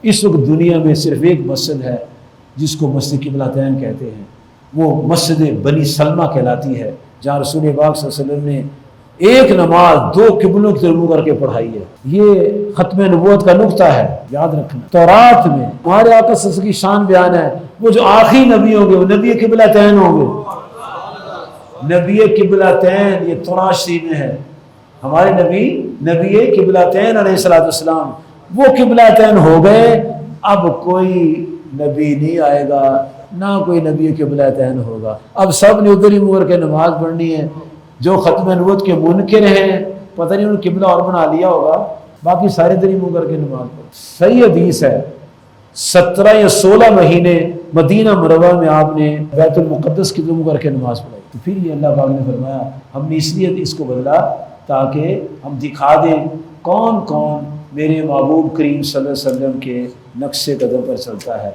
اس وقت دنیا میں صرف ایک مسجد ہے جس کو مسجد قبلتین کہتے ہیں، وہ مسجد بنی سلمہ کہلاتی ہے، جہاں رسول پاک صلی اللہ علیہ وسلم نے ایک نماز دو قبلوں کی طرف کر کے پڑھائی ہے۔ یہ ختم نبوت کا نقطہ ہے، یاد رکھنا۔ تورات میں ہمارے آقا صلی اللہ علیہ وسلم کی شان بیان ہے، وہ جو آخری نبی ہوں گے وہ نبی قبلتین ہوں گے۔ نبی قبلتین یہ تورات شریف میں ہے، ہمارے نبی قبلتین علیہ السلام وہ قبلتین ہو گئے، اب کوئی نبی نہیں آئے گا، نہ کوئی نبی قبلتین ہوگا۔ اب سب نے ادھر ہی منہ کر کے نماز پڑھنی ہے۔ جو ختم نبوت کے منکر ہیں پتہ نہیں انہوں نے قبلہ اور بنا لیا ہوگا، باقی سارے ادھر ہی منہ کر کے نماز پڑھ۔ صحیح حدیث ہے، 17 یا 16 مہینے مدینہ منورہ میں آپ نے بیت المقدس کی منہ کر کے نماز پڑھائی۔ تو پھر یہ اللہ پاک نے فرمایا ہم نے اس لیے اس کو بدلا تاکہ ہم دکھا دیں کون کون میرے محبوب کریم صلی اللہ علیہ وسلم کے نقش قدم پر چلتا ہے۔